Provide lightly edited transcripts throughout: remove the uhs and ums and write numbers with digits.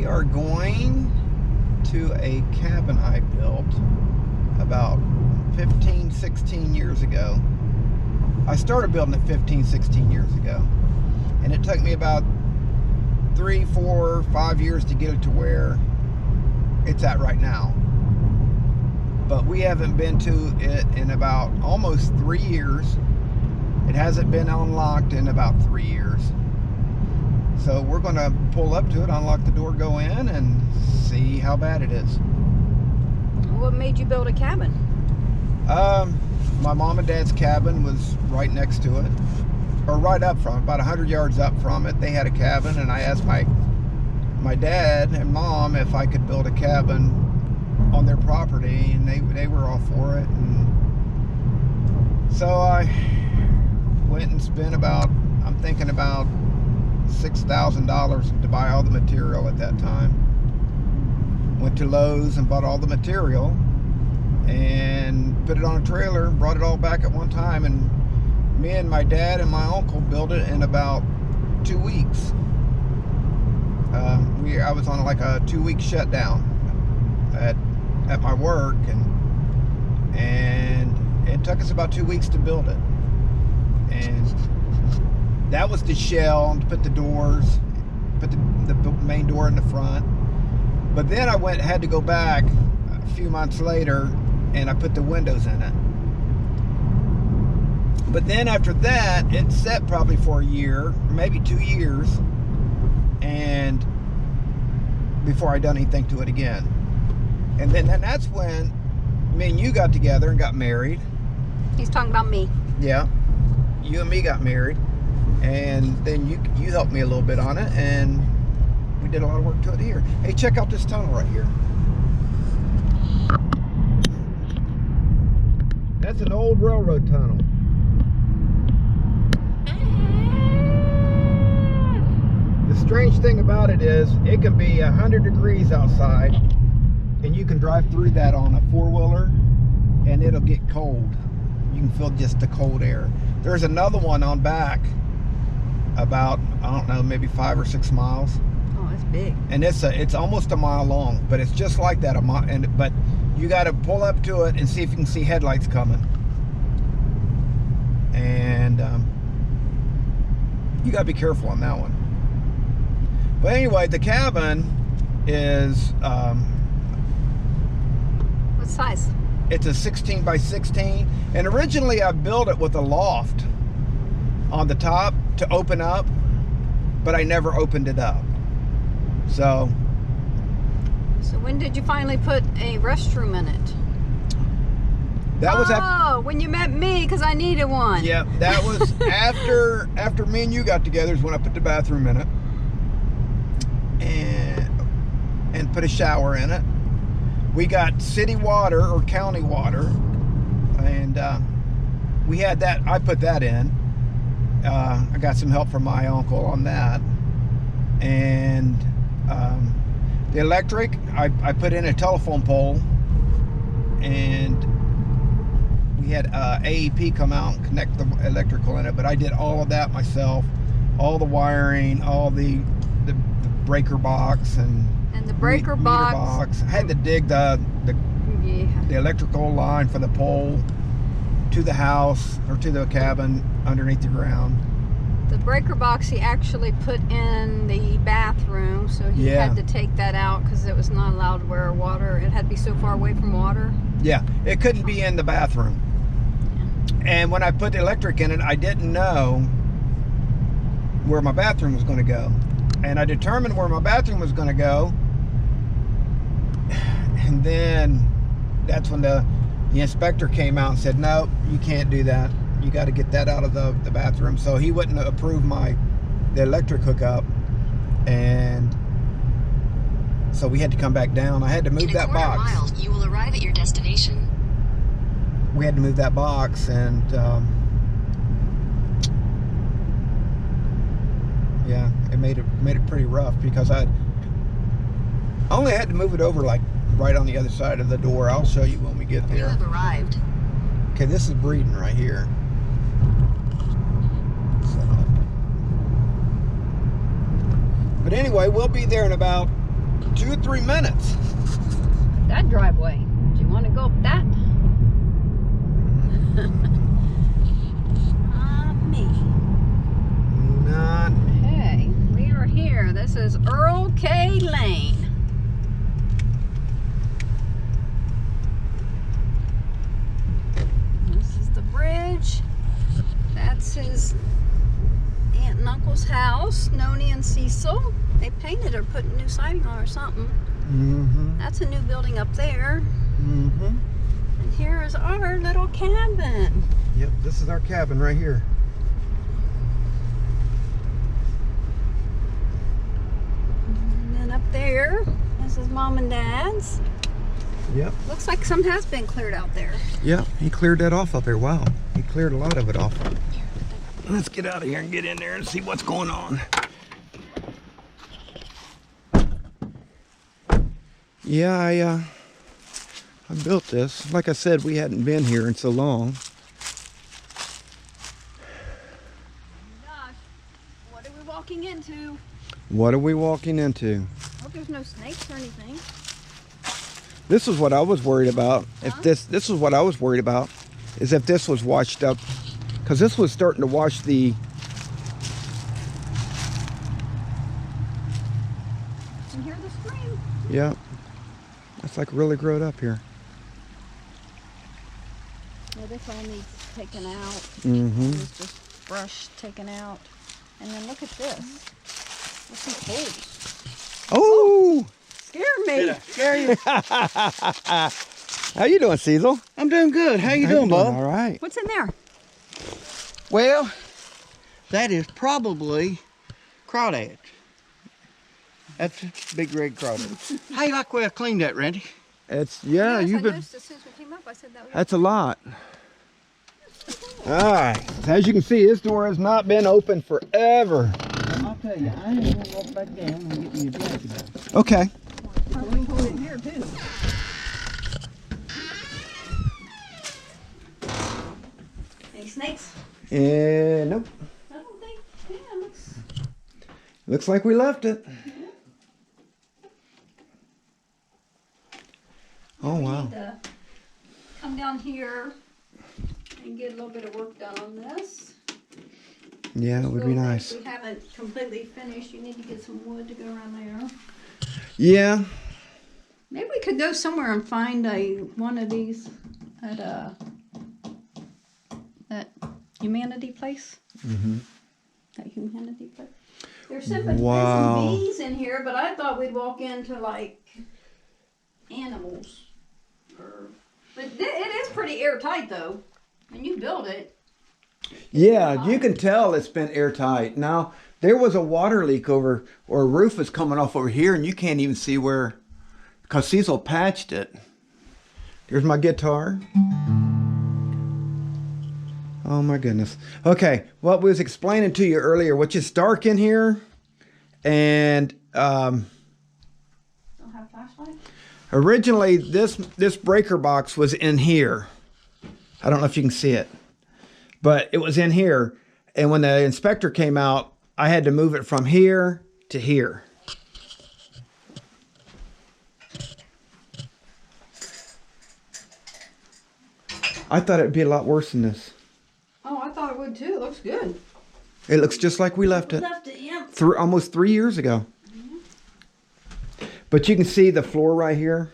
are going to a cabin I built about 15, 16 years ago. I started building it 15, 16 years ago. And it took me about 3, 4, 5 years to get it to where it's at right now. But we haven't been to it in about almost 3 years. It hasn't been unlocked in about 3 years. So we're going to pull up to it, unlock the door, go in, and see how bad it is. What made you build a cabin? My mom and dad's cabin was right next to it, or right up from it, about 100 yards up from it. They had a cabin, and I asked my dad and mom if I could build a cabin on their property, and they were all for it. And so I went and spent about, I'm thinking about $6,000 to buy all the material at that time. Went to Lowe's and bought all the material and put it on a trailer, brought it all back at one time, and me and my dad and my uncle built it in about 2 weeks. I was on like a 2-week shutdown at my work, and it took us about 2 weeks to build it. And that was the shell, and to put the doors, put the main door in the front. But then I had to go back a few months later, and I put the windows in it. But then after that, it sat probably for a year, maybe 2 years, and before I done anything to it again. And that's when me and you got together and got married. He's talking about me. Yeah, you and me got married, and then you helped me a little bit on it, and we did a lot of work to it here. Hey, check out this tunnel right here. That's an old railroad tunnel. The strange thing about it is it can be 100 degrees outside, and you can drive through that on a four-wheeler, and it'll get cold. You can feel just the cold air. There's another one on back about, I don't know, maybe 5 or 6 miles. Oh, it's big. And it's almost a mile long, but it's just like that, but you got to pull up to it and see if you can see headlights coming. And you got to be careful on that one. But anyway, the cabin is What size? it's a 16 by 16, and originally I built it with a loft on the top to open up, but I never opened it up. So when did you finally put a restroom in it? that was when you met me, because I needed one. yeah, that was after me and you got together is when I put the bathroom in it and put a shower in it. We got city water or county water, and we had that. I put that in. I got some help from my uncle on that, and the electric, I put in a telephone pole, and we had AEP come out and connect the electrical in it, but I did all of that myself, all the wiring, all the breaker box and the breaker box. I had to dig the electrical line for the pole to the house or to the cabin underneath the ground. The breaker box he actually put in the bathroom, so he had to take that out because it was not allowed where water. It had to be so far away from water. Yeah, it couldn't be in the bathroom. And when I put the electric in it, I didn't know where my bathroom was going to go. And I determined where my bathroom was going to go. And then that's when the inspector came out and said, no, you can't do that. You got to get that out of the bathroom. So he wouldn't approve the electric hookup. And so we had to come back down. I had to move that box. In a quarter mile, you will arrive at your destination. We had to move that box, and yeah, it made it pretty rough because I only had to move it over like right on the other side of the door. I'll show you when we get there. You have arrived. Okay, this is breeding right here. So, but anyway, we'll be there in about 2 or 3 minutes. That driveway. Do you want to go up that? Not me. Not. Okay, we are here. This is Earl K. Lane. This is the bridge. That's his aunt and uncle's house, Noni and Cecil. They painted or put new siding on or something. Mm-hmm. That's a new building up there. Mm-hmm. And here is our little cabin. Yep, this is our cabin right here. And then up there, this is Mom and Dad's. Yep. Looks like some has been cleared out there. Yep, he cleared that off up there. Wow, he cleared a lot of it off. Let's get out of here and get in there and see what's going on. Yeah, I built this. Like I said, we hadn't been here in so long. Gosh, what are we walking into? What are we walking into? Hope there's no snakes or anything. This is what I was worried about. If Huh? this is what I was worried about, is if this was washed up, because this was starting to wash the. You can hear the stream. Yeah, it's like really growed up here. Yeah, this all needs taken out. Mm-hmm. There's just brush taken out. And then look at this. There's some holes. Oh! Scared me. Scare you? How you doing, Cecil? I'm doing good. How you doing, All Bob? right. What's in there? Well, that is probably crawdad. That's a big red crawdad. How you like the way I cleaned that, Randy? It's yeah. Yes, You've I been. noticed as soon as we came up, I said that was That's a lot. All right. As you can see, this door has not been open forever. I'll tell you, I ain't gonna walk back down and get me a jacket. Okay. probably cold in here too. Any snakes? Nope. I don't think. Yeah, it looks. Looks like we left it. Oh We wow. need to come down here and get a little bit of work done on this. Yeah, it would be Still think nice. We haven't completely finished. You need to get some wood to go around there. Yeah. Maybe we could go somewhere and find one of these at that humanity place. Mm-hmm. That humanity place. There's some, Wow. there's some bees in here, but I thought we'd walk into like animals. But it is pretty airtight though. When you build it. Yeah, you can tell it's been airtight. Now, there was a water leak over, or a roof is coming off over here, and you can't even see where, because Cecil patched it. Here's my guitar. Oh my goodness. Okay, what was explaining to you earlier, which is dark in here, and Don't have a flashlight? originally this breaker box was in here. I don't know if you can see it, but it was in here. And when the inspector came out, I had to move it from here to here. I thought it'd be a lot worse than this. Oh, I thought it would too. It looks good. It looks just like we left it Left it, yeah. almost 3 years ago. But you can see the floor right here.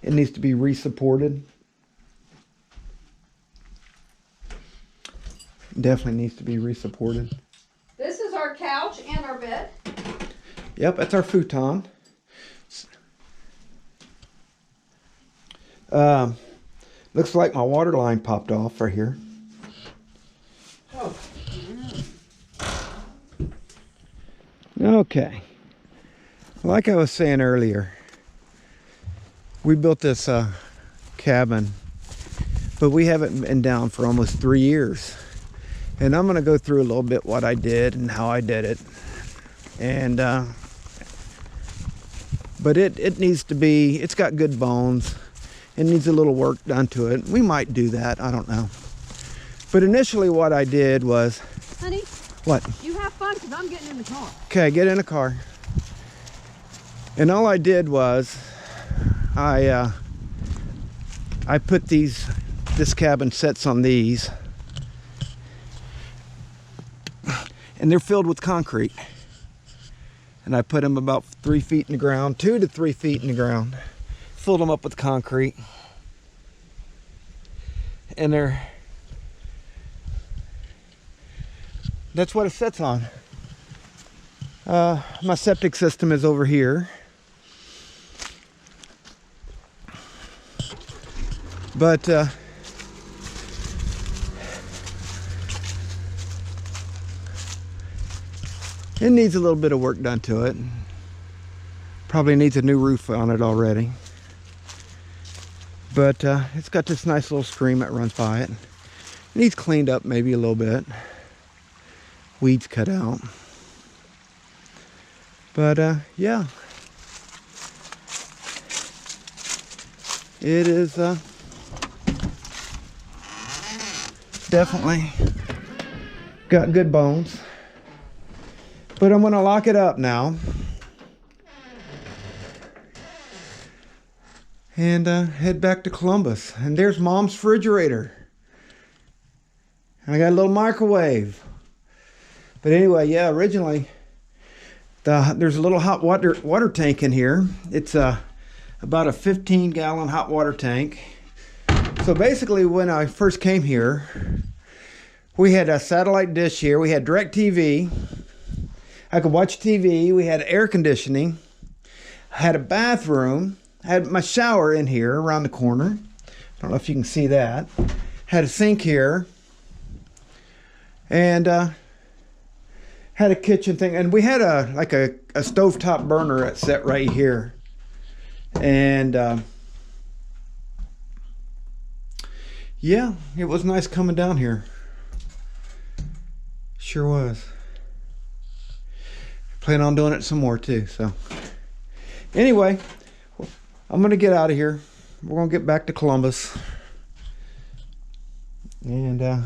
It needs to be re-supported. Definitely needs to be re-supported. This is our couch and our bed. Yep, that's our futon. Looks like my water line popped off right here. Oh. Okay. Like I was saying earlier, we built this cabin, but we haven't been down for almost 3 years. And I'm going to go through a little bit what I did and how I did it. And but it needs to be, it's got good bones. It needs a little work done to it. We might do that, I don't know. But initially what I did was, Honey, what? you have fun because I'm getting in the car. Okay, get in the car. And all I did was I put this cabin sets on these, and they're filled with concrete. And I put them about 3 feet in the ground, 2 to 3 feet in the ground. Filled them up with concrete. And that's what it sets on. My septic system is over here. But it needs a little bit of work done to it. Probably needs a new roof on it already. But it's got this nice little stream that runs by it. It needs cleaned up maybe a little bit. Weeds cut out. But yeah. It is definitely got good bones. But I'm gonna lock it up now. And head back to Columbus. And there's Mom's refrigerator. And I got a little microwave. But anyway, yeah, originally there's a little hot water tank in here. It's about a 15-gallon hot water tank. So basically, when I first came here, we had a satellite dish here. We had DirecTV. I could watch TV. We had air conditioning. I had a bathroom. I had my shower in here around the corner. I don't know if you can see that. Had a sink here. And had a kitchen thing. And we had a stovetop burner that set right here. And yeah, it was nice coming down here. Sure was. Plan on doing it some more too. So anyway, I'm gonna get out of here. We're gonna get back to Columbus. And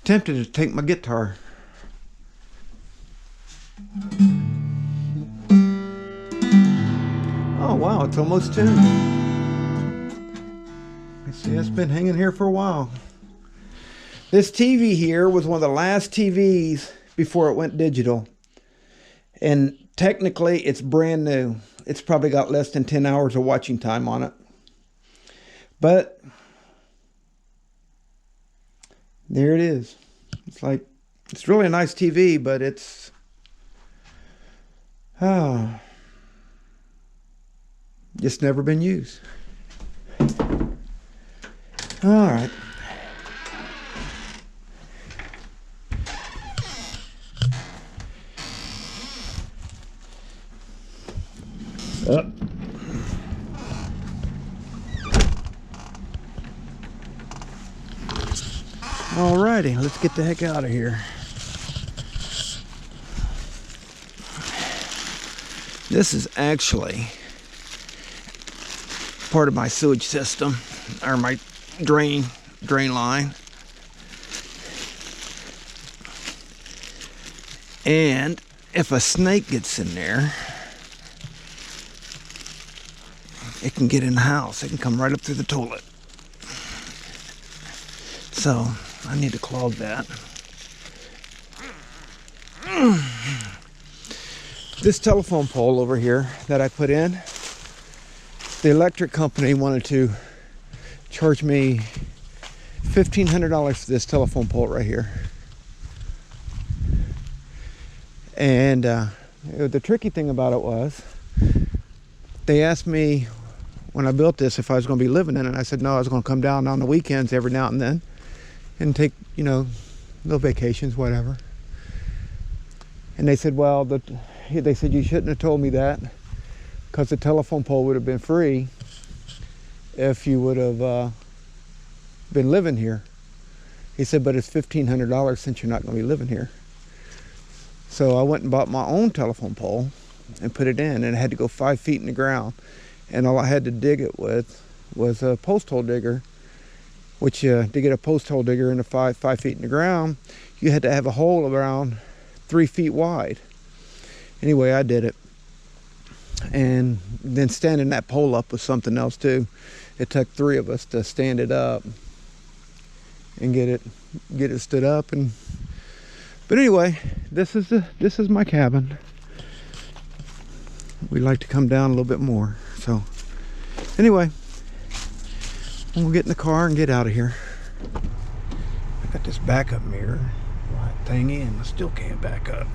tempted to take my guitar. Oh wow, it's almost tuned. You see, it's been hanging here for a while. This TV here was one of the last TVs before it went digital. And technically it's brand new. It's probably got less than 10 hours of watching time on it. But there it is. It's really a nice TV, but it's just never been used. All right. Up. Alrighty, let's get the heck out of here. This is actually part of my sewage system, or my drain line. And if a snake gets in there, it can get in the house. It can come right up through the toilet. So I need to clog that. This telephone pole over here that I put in, the electric company wanted to charge me $1,500 for this telephone pole right here. And the tricky thing about it was, they asked me when I built this if I was going to be living in it. I said no, I was going to come down on the weekends every now and then and take, little vacations, whatever. And they said, well, they said you shouldn't have told me that, because the telephone pole would have been free if you would have been living here. He said, but it's $1,500 since you're not going to be living here. So I went and bought my own telephone pole and put it in, and it had to go 5 feet in the ground. And all I had to dig it with was a post hole digger, which to get a post hole digger into 5 feet in the ground, you had to have a hole around 3 feet wide. Anyway, I did it. and then standing that pole up was something else too. It took 3 of us to stand it up and get it stood up. But anyway, this is my cabin. We like to come down a little bit more. So anyway, we'll get in the car and get out of here. I got this backup mirror right thing in. I still can't back up.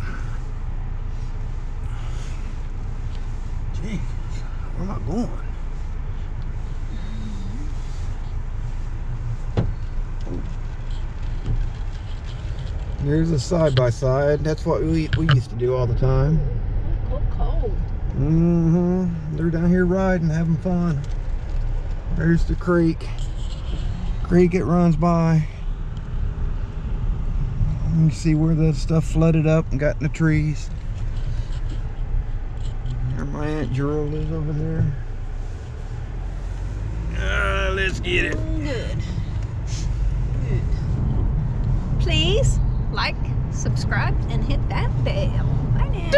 Jeez, where am I going? Here's a side-by-side. That's what we used to do all the time. Cold. They're down here riding, having fun. There's the creek. Creek it runs by. You see where the stuff flooded up and got in the trees. There my Aunt Gerald is over there. Let's get it. Good. Please like, subscribe, and hit that bell. Bye now.